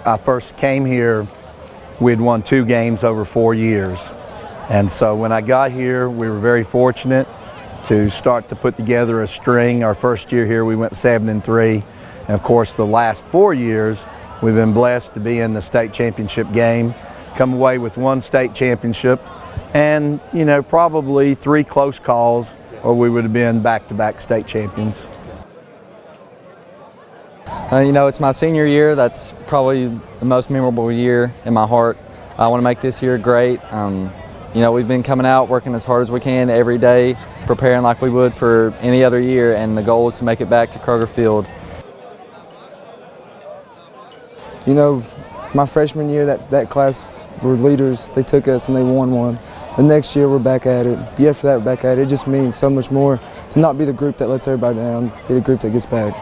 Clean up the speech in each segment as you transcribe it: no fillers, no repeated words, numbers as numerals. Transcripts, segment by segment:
I first came here, we'd won 2 games over 4 years. And so when I got here, we were very fortunate to start to put together a string. Our first year here, we went 7-3. And of course, the last 4 years, we've been blessed to be in the state championship game, come away with 1 state championship, and, you know, probably 3 close calls, or we would have been back-to-back state champions. You know, it's my senior year. That's probably the most memorable year in my heart. I want to make this year great. You know, we've been coming out, working as hard as we can every day, preparing like we would for any other year, and the goal is to make it back to Kroger Field. You know, my freshman year, that class were leaders. They took us and they won one. The next year, we're back at it. The year after that, we're back at it. It just means so much more to not be the group that lets everybody down, be the group that gets back.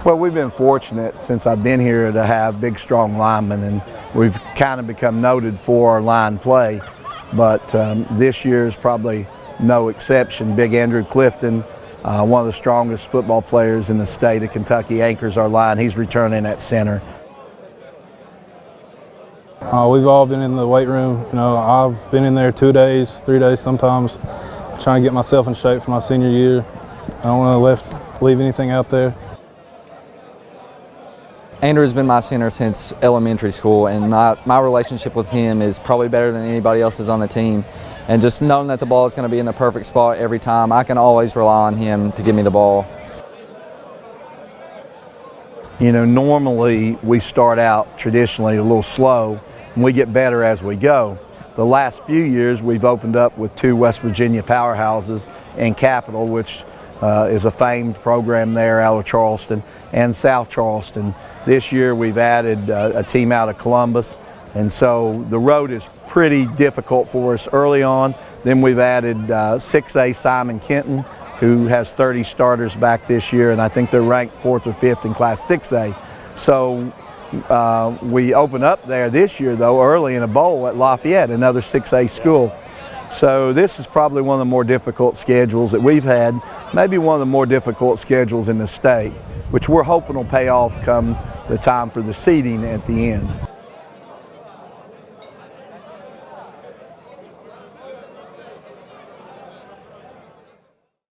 Well, we've been fortunate since I've been here to have big, strong linemen, and we've kind of become noted for our line play. But this year is probably no exception. Big Andrew Clifton, one of the strongest football players in the state of Kentucky, anchors our line. He's returning at center. We've all been in the weight room. You know, I've been in there 2 days, 3 days sometimes, trying to get myself in shape for my senior year. I don't want to leave anything out there. Andrew has been my center since elementary school, and my relationship with him is probably better than anybody else's on the team. And just knowing that the ball is going to be in the perfect spot every time, I can always rely on him to give me the ball. You know, normally we start out traditionally a little slow, and we get better as we go. The last few years we've opened up with 2 West Virginia powerhouses and Capital, which is a famed program there out of Charleston, and South Charleston. This year we've added a team out of Columbus, and so the road is pretty difficult for us early on. Then we've added 6A Simon Kenton, who has 30 starters back this year, and I think they're ranked 4th or 5th in Class 6A. So we open up there this year, though, early in a bowl at Lafayette, another 6A school. So this is probably one of the more difficult schedules that we've had, maybe one of the more difficult schedules in the state, which we're hoping will pay off come the time for the seeding at the end.